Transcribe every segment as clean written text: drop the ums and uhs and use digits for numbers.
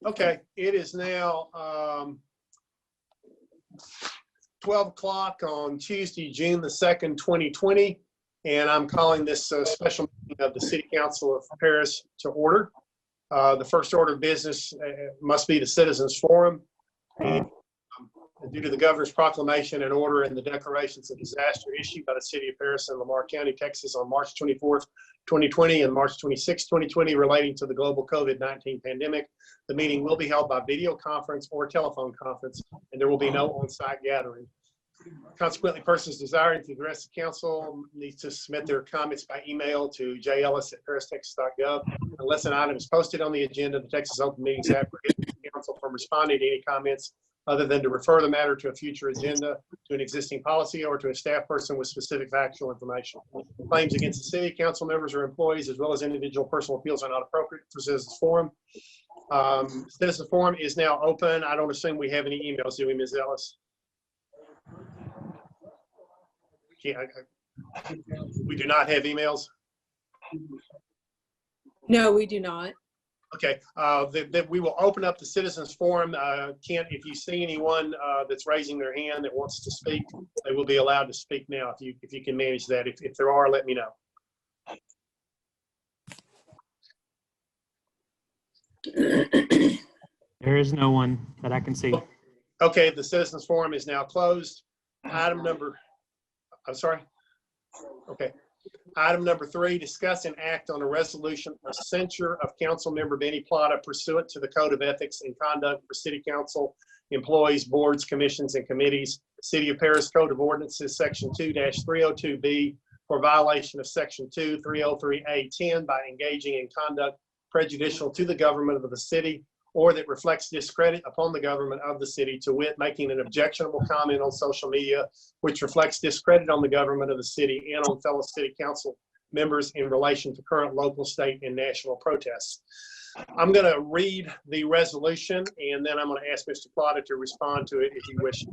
Okay, it is now 12 o'clock on Tuesday, June the 2nd, 2020, and I'm calling this special meeting of the City Council of Paris to order. The first order of business must be the Citizens Forum. And due to the governor's proclamation and order and the declarations of disaster issued by the City of Paris and Lamar County, Texas on March 24th, 2020 and March 26, 2020 relating to the global COVID-19 pandemic, the meeting will be held by video conference or telephone conference, and there will be no on-site gathering. Consequently, persons desiring to address the council need to submit their comments by email to jellis@paristexas.gov. Unless an item is posted on the agenda, the Texas Open Meetings Act prohibits the council from responding to any comments other than to refer the matter to a future agenda, to an existing policy, or to a staff person with specific factual information. Claims against the city council members or employees, as well as individual personal appeals, are not appropriate for Citizens Forum. Citizens Forum is now open. I don't assume we have any emails, do we, Ms. Ellis? We do not have emails? No, we do not. Okay, we will open up the Citizens Forum. Kent, if you see anyone that's raising their hand that wants to speak, they will be allowed to speak now if you can manage that. If there are, let me know. There is no one that I can see. Okay, the Citizens Forum is now closed. Item number 3, discuss and act on a resolution of censure of Council Member Benny Plata pursuant to the Code of Ethics and Conduct for City Council Employees, Boards, Commissions, and Committees, City of Paris Code of Ordinances, Section 2-302B, for violation of Section 2-303A10 by engaging in conduct prejudicial to the government of the city, or that reflects discredit upon the government of the city, to wit, making an objectionable comment on social media, which reflects discredit on the government of the city and on fellow city council members in relation to current local, state, and national protests. I'm going to read the resolution, and then I'm going to ask Mr. Plata to respond to it if he wishes.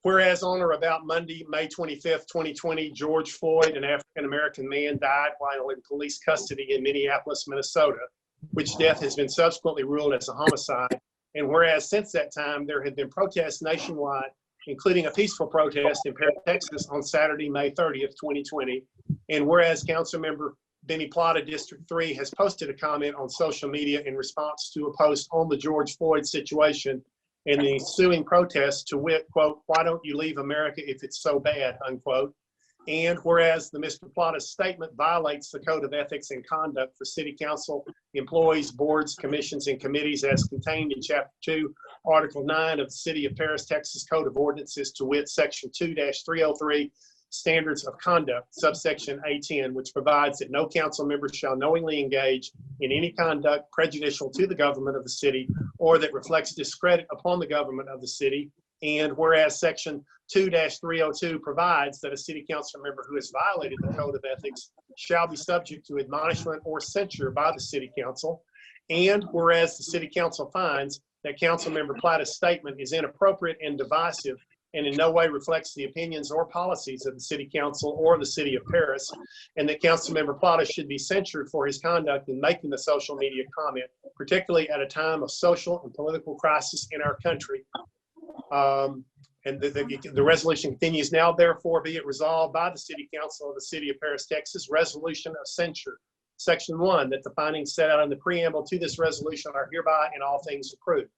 Whereas on or about Monday, May 25th, 2020, George Floyd, an African-American man, died while in police custody in Minneapolis, Minnesota, which death has been subsequently ruled as a homicide. And whereas since that time, there have been protests nationwide, including a peaceful protest in Paris, Texas on Saturday, May 30th, 2020. And whereas Councilmember Benny Plata, District 3, has posted a comment on social media in response to a post on the George Floyd situation and the ensuing protests, to wit, quote, "Why don't you leave America if it's so bad," unquote. And whereas the Mr. Plata's statement violates the Code of Ethics and Conduct for City Council Employees, Boards, Commissions, and Committees as contained in Chapter 2, Article 9 of the City of Paris, Texas Code of Ordinances, to wit, Section 2-303, Standards of Conduct, subsection A10, which provides that no council member shall knowingly engage in any conduct prejudicial to the government of the city or that reflects discredit upon the government of the city. And whereas Section 2-302 provides that a city council member who has violated the Code of Ethics shall be subject to admonishment or censure by the city council. And whereas the city council finds that Council Member Plata's statement is inappropriate and divisive and in no way reflects the opinions or policies of the City Council or the City of Paris, and that Councilmember Plata should be censured for his conduct in making the social media comment, particularly at a time of social and political crisis in our country. And the resolution continues. Now, therefore, be it resolved by the City Council of the City of Paris, Texas, resolution of censure. Section 1, that the findings set out in the preamble to this resolution are hereby in all things approved.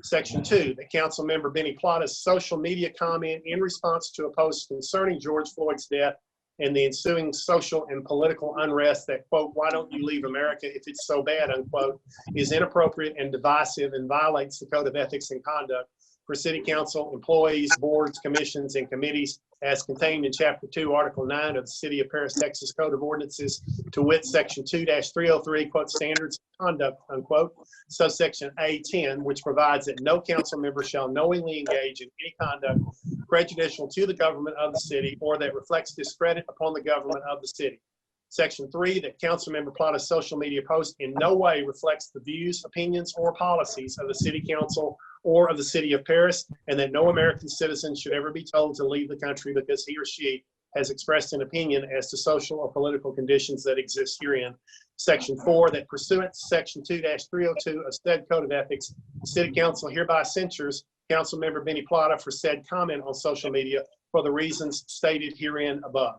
Section 2, that Council Member Benny Plata's social media comment in response to a post concerning George Floyd's death and the ensuing social and political unrest that, quote, "Why don't you leave America if it's so bad," unquote, is inappropriate and divisive and violates the Code of Ethics and Conduct for City Council Employees, Boards, Commissions, and Committees as contained in Chapter 2, Article 9 of the City of Paris, Texas Code of Ordinances, to wit, Section 2-303, quote, Standards of Conduct, unquote, subsection A10, which provides that no council member shall knowingly engage in any conduct prejudicial to the government of the city or that reflects discredit upon the government of the city. Section 3, that Councilmember Plata's social media post in no way reflects the views, opinions, or policies of the City Council or of the City of Paris, and that no American citizen should ever be told to leave the country because he or she has expressed an opinion as to social or political conditions that exist herein. Section 4, that pursuant to Section 2-302 of said Code of Ethics, the City Council hereby censures Councilmember Benny Plata for said comment on social media for the reasons stated herein above.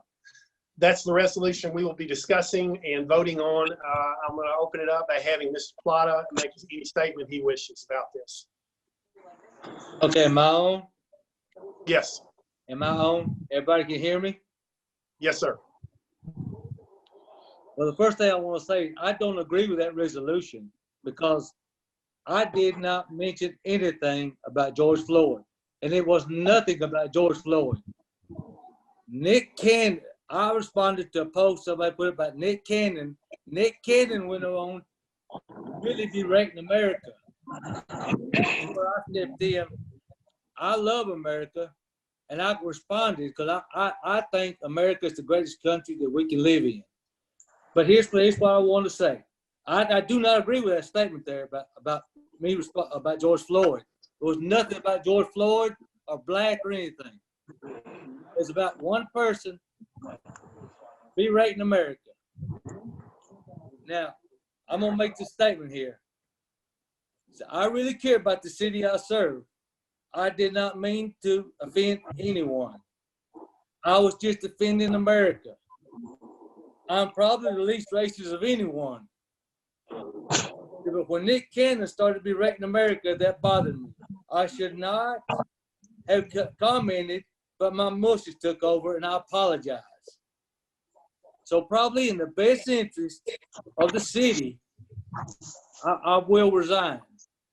That's the resolution we will be discussing and voting on. I'm going to open it up by having Mr. Plata make any statement he wishes about this. Okay, am I on? Yes. Am I on? Everybody can hear me? Yes, sir. Well, the first thing I want to say, I don't agree with that resolution because I did not mention anything about George Floyd, and it was nothing about George Floyd. Nick Cannon, I responded to a post somebody put about Nick Cannon. Nick Cannon went on really berating America. Where I stepped in, I love America, and I responded because I think America is the greatest country that we can live in. But here's what I want to say. I do not agree with that statement there about George Floyd. There was nothing about George Floyd or black or anything. It's about one person berating America. Now, I'm going to make this statement here. So I really care about the city I serve. I did not mean to offend anyone. I was just defending America. I'm probably the least racist of anyone. But when Nick Cannon started berating America, that bothered me. I should not have commented, but my muscles took over and I apologize. So probably in the best interest of the city, I will resign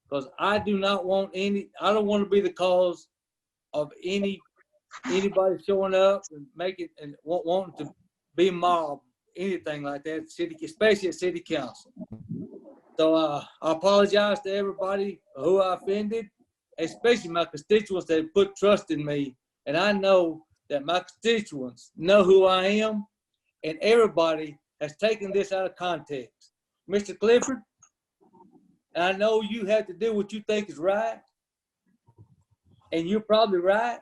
because I do not want I don't want to be the cause of anybody showing up and making and wanting to be mobbed, anything like that, especially at city council. So I apologize to everybody who I offended, especially my constituents that put trust in me. And I know that my constituents know who I am, and everybody has taken this out of context. Mr. Clifford, I know you have to do what you think is right, and you're probably right,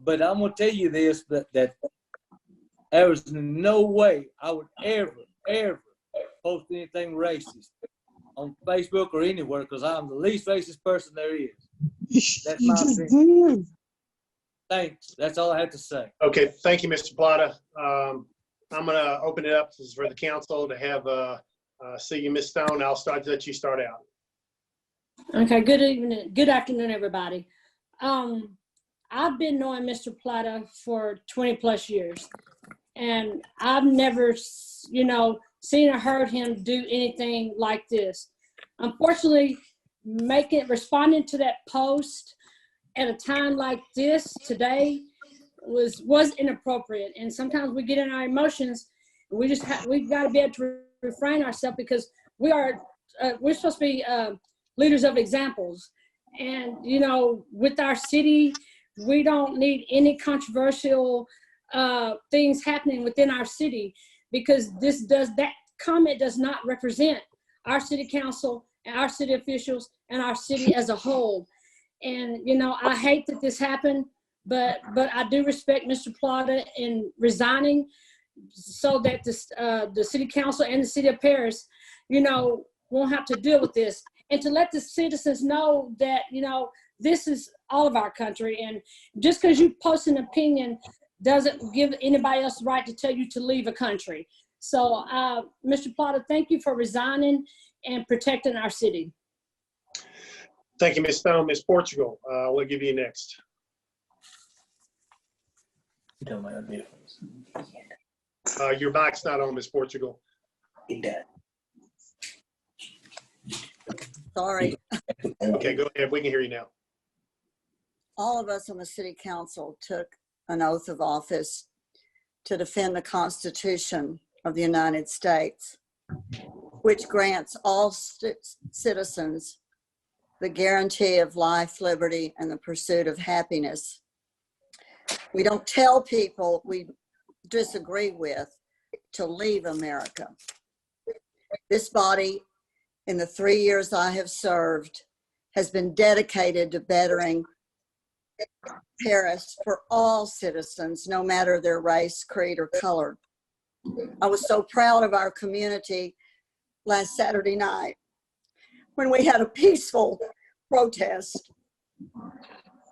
but I'm going to tell you this, that there is no way I would ever post anything racist on Facebook or anywhere because I'm the least racist person there is. That's my opinion. Thanks. That's all I have to say. Okay. Thank you, Mr. Plata. I'm going to open it up for the council to have see you, Ms. Stone. I'll let you start out. Okay. Good evening. Good afternoon, everybody. I've been knowing Mr. Plata for 20 plus years, and I've never, seen or heard him do anything like this. Unfortunately, responding to that post at a time like this today was inappropriate. And sometimes we get in our emotions, and we've got to be able to refrain ourselves because we're supposed to be leaders of examples. And with our city, we don't need any controversial things happening within our city, because that comment does not represent our city council and our city officials and our city as a whole. And I hate that this happened, but I do respect Mr. Plata in resigning so that the city council and the city of Paris, won't have to deal with this, and to let the citizens know that this is all of our country, and just because you post an opinion doesn't give anybody else the right to tell you to leave a country. So, Mr. Plata, thank you for resigning and protecting our city. Thank you, Ms. Stone. Ms. Portugal, we'll give you next. Your mic's not on, Ms. Portugal. Sorry. Okay, go ahead. We can hear you now. All of us on the city council took an oath of office to defend the Constitution of the United States, which grants all citizens the guarantee of life, liberty, and the pursuit of happiness. We don't tell people we disagree with to leave America. This body, in the 3 years I have served, has been dedicated to bettering Paris for all citizens, no matter their race, creed, or color. I was so proud of our community last Saturday night when we had a peaceful protest.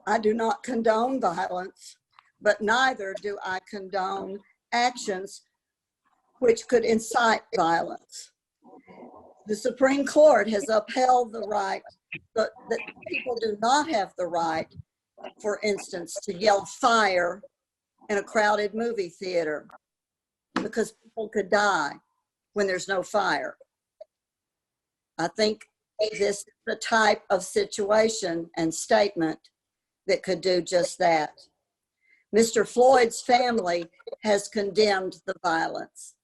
I do not condone violence, but neither do I condone actions which could incite violence. The Supreme Court has upheld the right, but that people do not have the right, for instance, to yell fire in a crowded movie theater because people could die when there's no fire. I think this is the type of situation and statement that could do just that. Mr. Floyd's family has condemned the violence.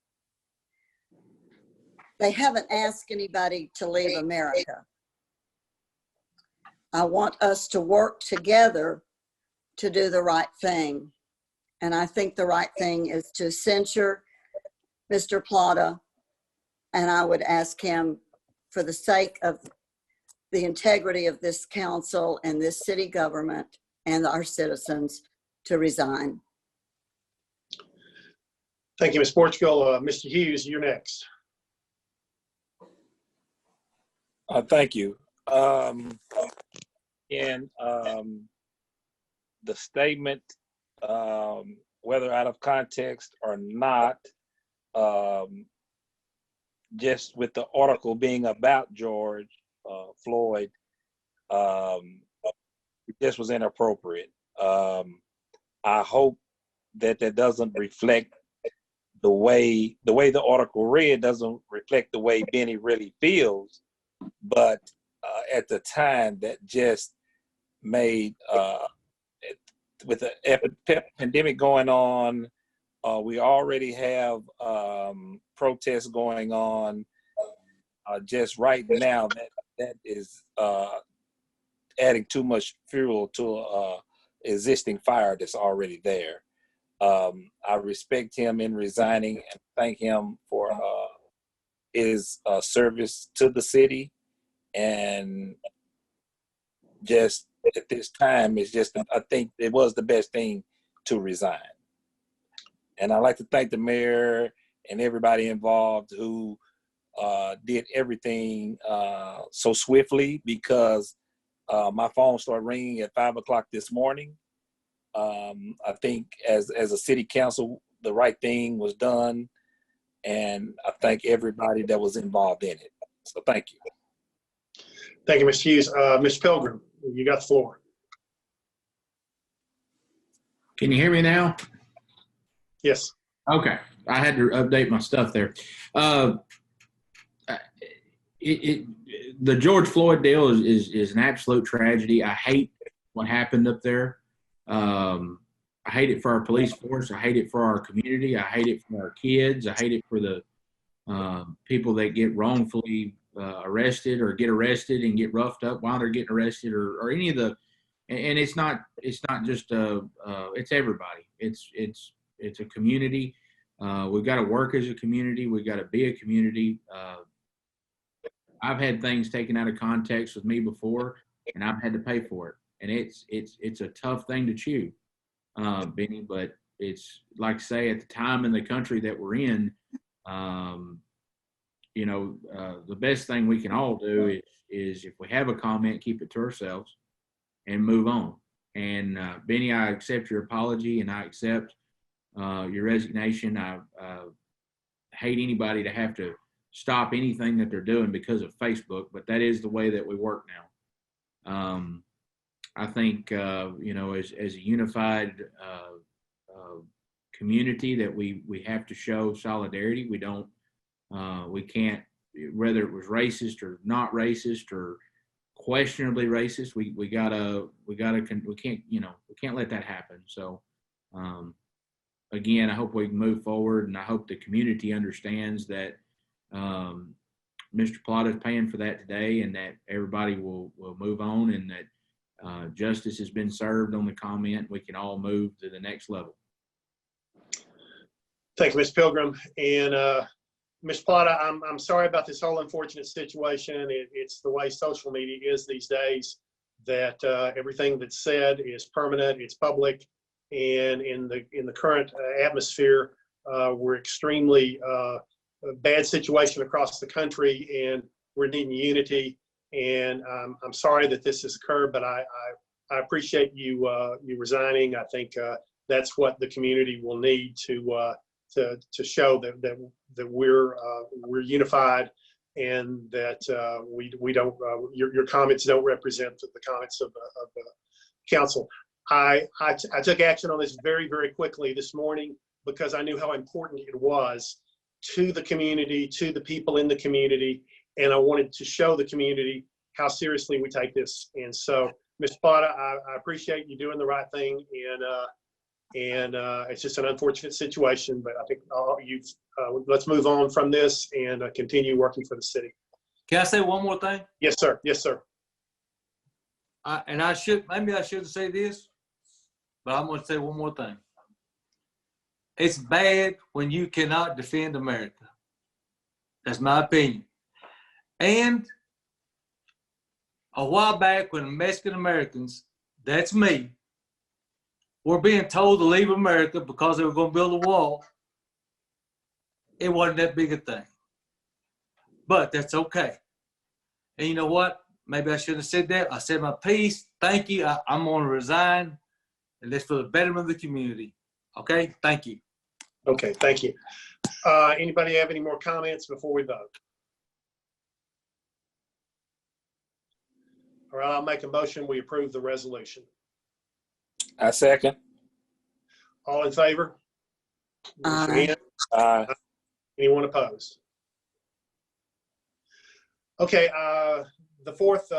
They haven't asked anybody to leave America. I want us to work together to do the right thing. And I think the right thing is to censure Mr. Plata, and I would ask him, for the sake of the integrity of this council and this city government and our citizens, to resign. Thank you, Ms. Portugal. Mr. Hughes, you're next. Thank you. The statement, whether out of context or not, just with the article being about George Floyd, it just was inappropriate. I hope that doesn't reflect the way the article read doesn't reflect the way Benny really feels. But at the time, that just made, with the pandemic going on, we already have protests going on. Just right now, that is adding too much fuel to existing fire that's already there. I respect him in resigning and thank him for his service to the city, and just at this time, it's just, I think it was the best thing to resign. And I'd like to thank the mayor and everybody involved who did everything so swiftly, because my phone started ringing at 5 o'clock this morning. I think as a city council, the right thing was done, and I thank everybody that was involved in it. So thank you. Thank you, Mr. Hughes. Ms. Pilgrim, you got the floor. Can you hear me now? Yes. Okay. I had to update my stuff there. The George Floyd deal is an absolute tragedy. I hate what happened up there. I hate it for our police force. I hate it for our community. I hate it for our kids. I hate it for the people that get wrongfully arrested or get arrested and get roughed up while they're getting arrested, or any of the. And it's not just it's everybody. It's a community. We've got to work as a community. We've got to be a community. I've had things taken out of context with me before, and I've had to pay for it. And it's a tough thing to chew, Benny. But it's like I say, at the time in the country that we're in, the best thing we can all do is if we have a comment, keep it to ourselves and move on. And Benny, I accept your apology and I accept your resignation. I hate anybody to have to stop anything that they're doing because of Facebook, but that is the way that we work now. I think, as a unified community, that we have to show solidarity. We can't, whether it was racist or not racist or questionably racist, we can't let that happen. So, again, I hope we can move forward, and I hope the community understands that Mr. Plata is paying for that today, and that everybody will move on, and that justice has been served on the comment. We can all move to the next level. Thank you, Ms. Pilgrim. And Ms. Plata, I'm sorry about this whole unfortunate situation. It's the way social media is these days. that everything that's said is permanent, it's public, and in the current atmosphere, we're extremely bad situation across the country, and we're needing unity. And I'm sorry that this has occurred, but I appreciate you resigning. I think that's what the community will need to show that we're unified, and that we don't your comments don't represent the comments of the council. I took action on this very, very quickly this morning because I knew how important it was to the community, to the people in the community, and I wanted to show the community how seriously we take this. And so, Mr. Plata, I appreciate you doing the right thing, and it's just an unfortunate situation, but I think let's move on from this and continue working for the city. Can I say one more thing? Yes, sir. Yes, sir. Maybe I shouldn't say this, but I'm going to say one more thing. It's bad when you cannot defend America. That's my opinion. And a while back when Mexican Americans, that's me, were being told to leave America because they were going to build a wall, it wasn't that big a thing. But that's okay. And you know what? Maybe I shouldn't have said that. I said my piece. Thank you. I'm going to resign, and that's for the betterment of the community. Okay? Thank you. Okay, thank you. Anybody have any more comments before we vote? All right, I'll make a motion. We approve the resolution. I second. All in favor? Raise your Aye. hand. Aye. Anyone opposed? Okay, the fourth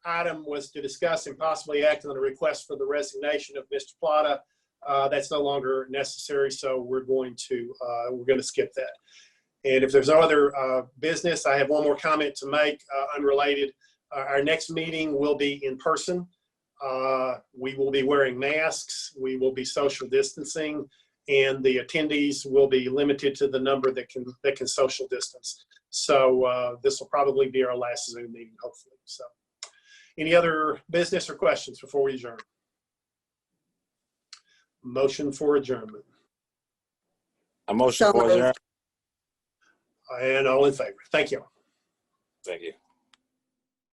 item was to discuss and possibly act on a request for the resignation of Mr. Plata. That's no longer necessary, so we're going to skip that. And if there's no other business, I have one more comment to make, unrelated. Our next meeting will be in person. We will be wearing masks. We will be social distancing, and the attendees will be limited to the number that can social distance. So this will probably be our last Zoom meeting, hopefully. So, any other business or questions before we adjourn? Motion for adjournment. A motion So for moved. adjournment. And all in favor. Thank you. Thank you.